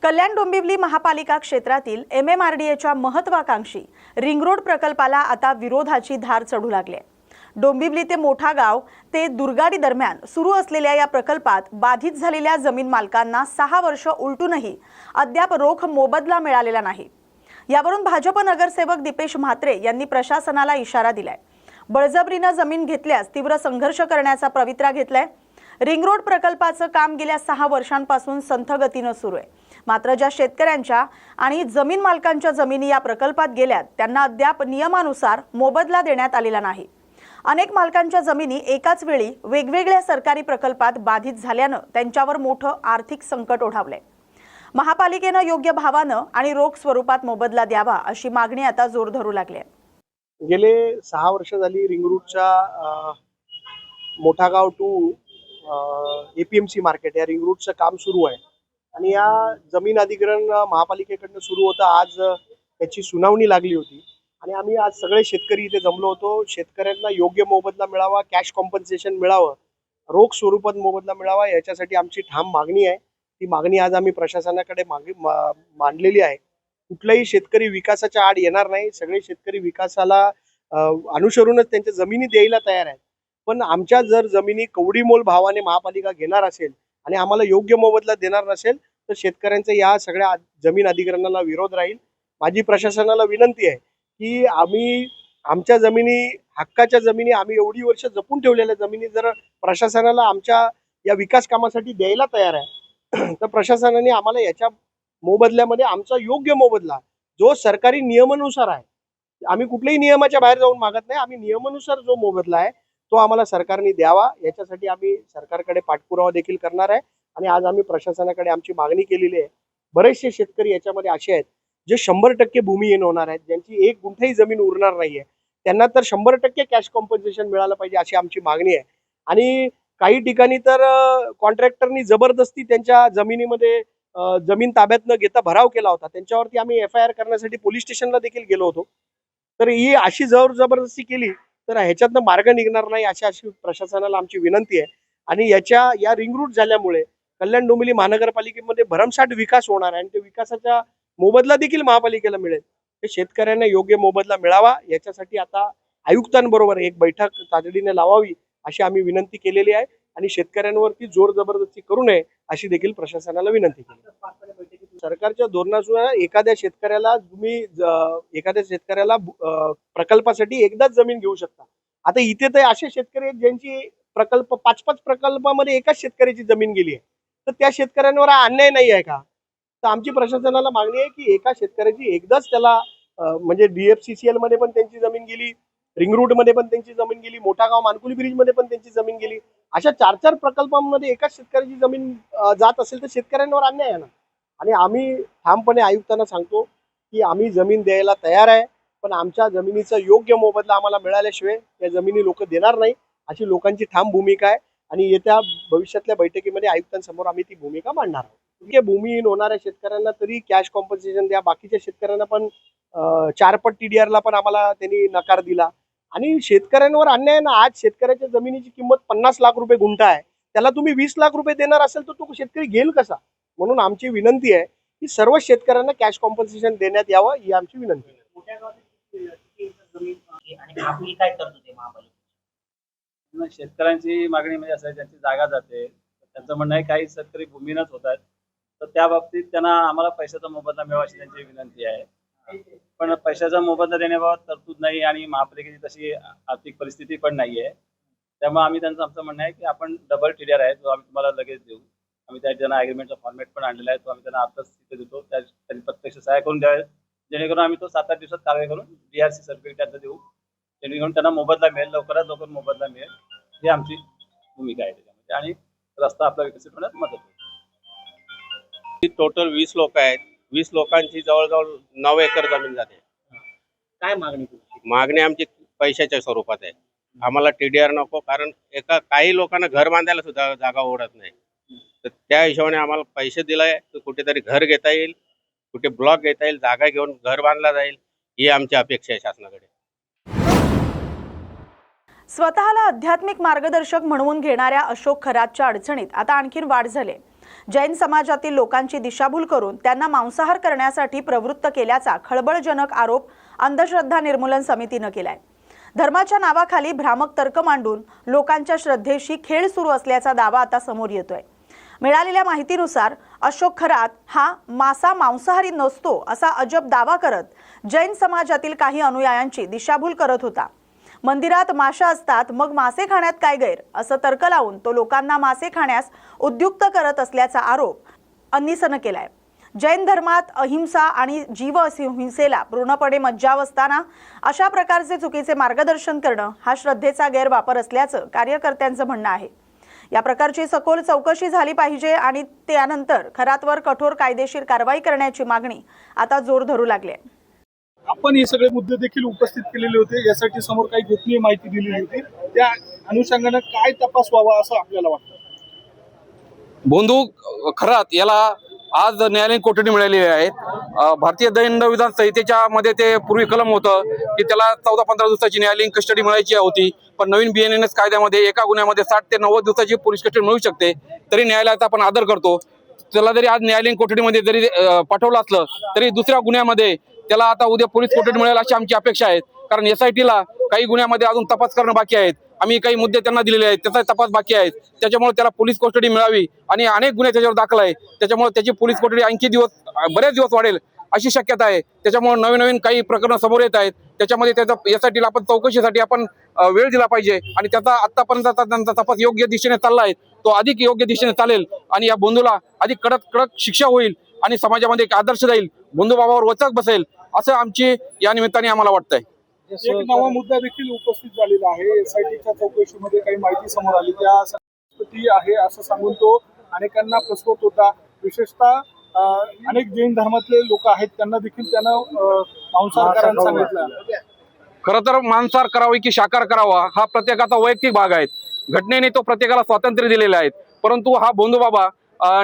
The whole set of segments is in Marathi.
कल्याण डोंबिवली महापालिका क्षेत्रातील MMRDAच्या महत्त्वाकांक्षी रिंग रोड प्रकल्पाला आता विरोधाची धार चढू लागली आहे। डोंबिवली ते मोठा गाव ते दुर्गाडी दरम्यान सुरू असलेल्या या प्रकल्पात बाधित झालेल्या जमीन मालकांना 6 वर्ष उलटूनही अद्याप रोख मोबदला मिळालेला नाही। यावरून भाजप नगरसेवक दीपेश म्हात्रे यांनी प्रशासनाला इशारा दिलाय। बळजबरीने जमीन घेतल्यास तीव्र संघर्ष करण्याचा पवित्रा घेतलाय। रिंग रोड प्रकल्पाचं काम गेल्या 6 वर्षांपासून संथ गतीने सुरू आहे। मात्र ज्या शेतकऱ्यांच्या आणि जमीन मालकांच्या जमिनी या प्रकल्पात गेल्यात त्यांना अद्याप नियमानुसार मोबदला देण्यात आलेला नाही। अनेक मालकांच्या जमिनी एकाच वेळी वेगवेगळ्या सरकारी प्रकल्पात बाधित झाल्याने त्यांच्यावर मोठं आर्थिक संकट ओढावलंय। महापालिकेने योग्य भावाने आणि रोख स्वरूपात मोबदला द्यावा अशी मागणी आता जोर धरू लागली आहे। गेले 6 वर्ष झाली रिंग रोडच्या मोठा गाव टू APMC मार्केट या रिंग रोडचं काम सुरू आहे आणि या जमीन अधिग्रहण महापालिकेकडून सुरू होतं। आज त्याची सुनावणी लागली होती आणि आम्ही आज सगळे शेतकरी इथे जमलो होतो। शेतकऱ्यांना योग्य मोबदला मिळावा, कॅश कॉम्पन्सेशन मिळावं, रोख स्वरूपात मोबदला मिळावा याच्यासाठी आमची ठाम मागणी आहे। ती मागणी आज आम्ही प्रशासनाकडे मांडलेली आहे। कुठलाही शेतकरी विकासाच्या आड येणार नाही। सगळे शेतकरी विकासाला अनुसरूनच त्यांच्या जमिनी द्यायला तयार आहेत। पण आमच्या जर जमिनी कवडीमोल भावाने महापालिका घेणार असेल आणि आम्हाला योग्य मोबदला देणार नसेल तर शेतकऱ्यांचा या सगळ्या जमीन अधिग्रहणाला विरोध राहील। माझी प्रशासनाला विनंती आहे की आम्ही आमच्या जमिनी हक्काच्या जमिनी आम्ही एवढी वर्ष जपून ठेवलेल्या जमिनी जर प्रशासनाला आमच्या या विकास कामासाठी द्यायला तयार आहे तर प्रशासनाने आम्हाला याच्या मोबदल्यामध्ये आमचा योग्य मोबदला जो सरकारी नियमानुसार आहे, आम्ही कुठल्याही नियमाच्या बाहेर जाऊन मागत नाही, आम्ही नियमानुसार जो मोबदला आहे तो आम्हाला सरकारने द्यावा याच्यासाठी आम्ही सरकारकडे पाठपुरावा देखील करणार आहे। आणि आज आम्ही प्रशासनाकडे आमची मागणी केलेली आहे। बरेचसे शेतकरी याच्यामध्ये असे आहेत जे 100% भूमिहीन होणार आहेत, ज्यांची 1 गुंठाही जमीन उरणार नाहीये, त्यांना तर 100% कॅश कॉम्पन्सेशन मिळालं पाहिजे अशी आमची मागणी आहे। आणि काही ठिकाणी तर कॉन्ट्रॅक्टरनी जबरदस्ती त्यांच्या जमिनीमध्ये जमीन ताब्यात न घेता भराव केला होता। त्यांच्यावरती आम्ही FIR करण्यासाठी पोलीस स्टेशनला देखील गेलो होतो। तर ही अशी जबरदस्ती केली तर ह्याच्यातनं मार्ग निघणार नाही अशी प्रशासनाला आमची विनंती आहे। आणि या रिंग रोड झाल्यामुळे कल्याण डोंबिवली महानगरपालिकेमध्ये भरमसाठ विकास होणार आहे आणि ते विकासाचा मोबदला देखील महापालिकेला मिळेल। ते शेतकऱ्यांना योग्य मोबदला मिळावा याच्यासाठी आता आयुक्तांबरोबर एक बैठक तातडीने लावावी अशी आम्ही विनंती केलेली आहे आणि शेतकऱ्यांवरती जोर जबरदस्ती करू नये अशी देखील प्रशासनाला विनंती केली। सरकारच्या धोरणानुसार एखाद्या शेतकऱ्याला प्रकल्पासाठी एकदाच जमीन घेऊ शकता। आता इथे तर असे शेतकरी आहेत ज्यांची प्रकल्प 5-5 प्रकल्पामध्ये एकाच शेतकऱ्याची जमीन गेली आहे, तर त्या शेतकऱ्यांवर अन्याय नाही आहे का? तर आमची प्रशासनाला मागणी आहे की एका शेतकऱ्याची एकदाच त्याला म्हणजे DFCCL मध्ये पण त्यांची जमीन गेली, रिंग रोड मध्ये पण त्यांची जमीन गेली, मोठा गाव मानकुली ब्रिज मध्ये पण त्यांची जमीन गेली, अशा 4-4 प्रकल्पांमध्ये एकाच शेतकऱ्याची जमीन जात असेल तर शेतकऱ्यांवर अन्याय आहे ना। आणि आम्ही ठामपणे आयुक्तांना सांगतो की आम्ही जमीन द्यायला तयार आहे, पण आमच्या जमिनीचा योग्य मोबदला आम्हाला मिळाल्याशिवाय या जमिनी लोक देणार नाही अशी लोकांची ठाम भूमिका आहे। आणि येत्या भविष्यातल्या बैठकीमध्ये आयुक्तांसमोर आम्ही ती भूमिका मांडणार आहोत। भूमिहीन होणाऱ्या शेतकऱ्यांना तरी कॅश कॉम्पन्सेशन द्या, बाकीच्या शेतकऱ्यांना पण 4 पट TDR ला पण आम्हाला त्यांनी नकार दिला आणि शेतकऱ्यांवर अन्याय ना। आज शेतकऱ्याच्या जमिनीची किंमत 50 लाख रुपये गुंठा आहे, त्याला तुम्ही 20 लाख रुपये देणार असेल तर तो शेतकरी घेईल कसा? म्हणून आमची विनंती आहे की सर्व शेतकऱ्यांना कॅश कॉम्पन्सेशन देण्यात यावं ही आमची विनंती आहे। शेतकऱ्यांची मागणी म्हणजे असं त्यांची जागा जाते, त्यांचं म्हणणं आहे काही शेतकरी भूमिहीनच होत आहेत, तर त्या बाबतीत त्यांना आम्हाला पैशाचा मोबदला मिळावा अशी त्यांची विनंती आहे। पण पैशाचा मोबदला देण्याबाबत तरतूद नाही आणि महापालिकेची तशी आर्थिक परिस्थिती पण नाही आहे। त्यामुळे आम्ही आमचं म्हणणं आहे की आपण डबल TDR आहे जो आम्ही तुम्हाला लगेच देऊ। आम्ही त्यांना ॲग्रीमेंटचा फॉर्मॅट पण आणलेला आहे, तो आम्ही त्यांना आताच तिथे देतो, त्यांनी प्रत्यक्ष सहाय्य करून द्यावे जेणेकरून आम्ही तो 7-8 दिवसात कारवाई करून DRC सर्टिफिकेट त्यांना देऊ, जेणेकरून त्यांना मोबदला मिळेल, लवकरात लवकर मोबदला मिळेल ही आमची भूमिका आहे त्याच्यामध्ये आणि रस्ता आपला विकसित होण्यात मदत होईल। टोटल 20 लोक आहेत, 20 लोकांची जवळजवळ 9 एकर जमीन जाते। काय मागणी? मागणी आमची पैशाच्या स्वरूपात आहे। आम्हाला TDR नको, कारण काही लोकांना घर बांधायला सुद्धा जागा ओढत नाही, तर त्या हिशोबाने आम्हाला पैसे दिलाय तर कुठेतरी घर घेता येईल, कुठे ब्लॉक घेता येईल, जागा घेऊन घर बांधला जाईल ही आमची अपेक्षा आहे शासनाकडे। स्वतःला आध्यात्मिक मार्गदर्शक म्हणवून घेणाऱ्या अशोक खरातच्या अडचणीत आता आणखीन वाढ झाली। जैन समाजातील लोकांची दिशाभूल करून त्यांना मांसाहार करण्यासाठी प्रवृत्त केल्याचा खळबळजनक आरोप अंधश्रद्धा निर्मूलन समितीनं केलाय। धर्माच्या नावाखाली भ्रामक तर्क मांडून लोकांच्या श्रद्धेशी खेळ सुरू असल्याचा दावा आता समोर येतोय। मिळालेल्या माहितीनुसार अशोक खरात हा मासा मांसाहारी नसतो असा अजब दावा करत जैन समाजातील काही अनुयायांची दिशाभूल करत होता। मंदिरात माशा असतात, मग मासे खाण्यात काय गैर असं तर्क लावून तो लोकांना मासे खाण्यास उद्युक्त करत असल्याचा आरोप अन्निसनं केलाय। जैन धर्मात अहिंसा आणि जीवहिंसेला पूर्णपणे मज्जाव असताना अशा प्रकारचे चुकीचे मार्गदर्शन करणं हा श्रद्धेचा गैरवापर असल्याचं कार्यकर्त्यांचं म्हणणं आहे। या प्रकारची सखोल चौकशी झाली पाहिजे आणि त्यानंतर खरातवर कठोर कायदेशीर कारवाई करण्याची मागणी आता जोर धरू लागली आहे। आपण हे सगळे मुद्दे देखील उपस्थित केलेले होते, यासाठी समोर काही गोपनीय माहिती दिलेली होती, त्या अनुषंगाने काय तपास व्हावा असं आपल्याला वाटतं? बोंधू खरात याला आज न्यायालयीन कोठडी मिळालेली आहे। भारतीय दंडविधान संहितेच्या मध्ये ते पूर्वी कलम होतं की त्याला 14-15 दिवसाची न्यायालयीन कस्टडी मिळायची होती, पण नवीन BNNS कायद्यामध्ये एका गुन्ह्यामध्ये 60 ते 90 दिवसाची पोलीस कस्टडी मिळू शकते। तरी न्यायालयाचा आपण आदर करतो। त्याला जरी आज न्यायालयीन कोठडीमध्ये जरी पाठवलं असलं तरी दुसऱ्या गुन्ह्यामध्ये त्याला आता उद्या पोलीस कोठडी मिळेल अशी आमची अपेक्षा आहे। कारण SITला काही गुन्ह्यामध्ये अजून तपास करणं बाकी आहेत। आम्ही काही मुद्दे त्यांना दिलेले आहेत, त्याचा तपास बाकी आहे। त्याच्यामुळे त्याला पोलीस कोठडी मिळावी आणि अनेक गुन्हे त्याच्यावर दाखल आहे, त्याच्यामुळे त्याची पोलीस कोठडी आणखी बरेच दिवस वाढेल अशी शक्यता आहे। त्याच्यामुळे नवीन काही प्रकरणं समोर येत आहेत, त्याच्यामध्ये त्याचा SITला आपण चौकशीसाठी आपण वेळ दिला पाहिजे आणि त्याचा आतापर्यंत त्यांचा तपास योग्य दिशेने चालला आहे, तो अधिक योग्य दिशेने चालेल आणि या बंधूला अधिक कडक शिक्षा होईल आणि समाजामध्ये एक आदर्श राहील, बंधू बाबावर वचक बसेल असं आमची या निमित्ताने आम्हाला वाटतंय। एक नवा मुद्दा देखील उपस्थित झालेला आहे। SITच्या चौकशीमध्ये काही माहिती समोर आली, त्या वनस्पती आहे असं सांगून तो अनेकांना फसवत होता। विशेषतः अनेक जैन धर्मातले लोक आहेत, त्यांना देखील त्यानं मांसाहार करायला सांगितलं। खरं तर मांसाहार करावी की शाकाहार करावा हा प्रत्येकाचा वैयक्तिक भाग आहे। घटनेने तो प्रत्येकाला स्वातंत्र्य दिलेले आहे, परंतु हा बोंधू बाबा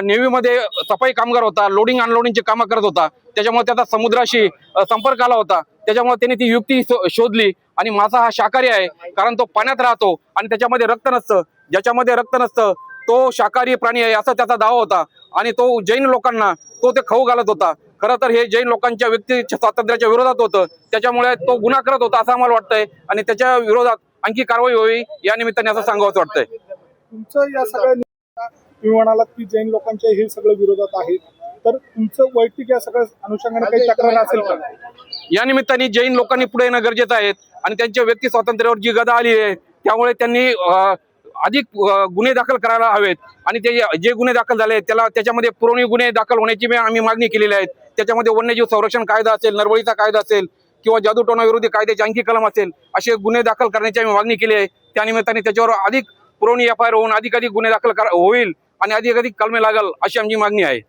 नेव्हीमध्ये सफाई कामगार होता, लोडिंग अनलोडिंगचे कामं करत होता, त्याच्यामुळे त्याचा समुद्राशी संपर्क आला होता। त्याच्यामुळे त्याने ती युक्ती शोधली आणि मासा हा शाकाहारी आहे, कारण तो पाण्यात राहतो आणि त्याच्यामध्ये रक्त नसतं। ज्याच्यामध्ये रक्त नसतं तो शाकाहारी प्राणी आहे असा त्याचा दावा होता आणि तो जैन लोकांना ते खाऊ घालत होता। खरं तर हे जैन लोकांच्या व्यक्ती स्वातंत्र्याच्या विरोधात होतं, त्याच्यामुळे तो गुन्हा करत होता असं आम्हाला वाटतंय आणि त्याच्या विरोधात आणखी कारवाई व्हावी या निमित्ताने असं सांगावंसं वाटतंय। तुमचं या सगळ्या तुम्ही म्हणालात की जैन लोकांच्या हे सगळं विरोधात आहे, तर तुमचं वैयक्तिक या सगळ्या अनुषंगाने काही तक्रार असेल का? या निमित्ताने जैन लोकांनी पुढे येणं गरजेचं आहे आणि त्यांच्या व्यक्ती स्वातंत्र्यावर जी गदा आली आहे त्यामुळे त्यांनी अधिक गुन्हे दाखल करायला हवेत आणि ते जे गुन्हे दाखल झाले त्याच्यामध्ये पुरवणी गुन्हे दाखल होण्याची आम्ही मागणी केलेली आहे। त्याच्यामध्ये वन्यजीव संरक्षण कायदा असेल, नरबळीचा कायदा असेल किंवा जादूटोणा विरोधी कायद्याची आणखी कलम असेल, असे गुन्हे दाखल करण्याची आम्ही मागणी केली आहे। त्यानिमित्ताने त्याच्यावर अधिक पुरवणी FIR होऊन अधिकाधिक गुन्हे दाखल होईल आणि अधिकाधिक कलमे लागल अशी आमची मागणी आहे।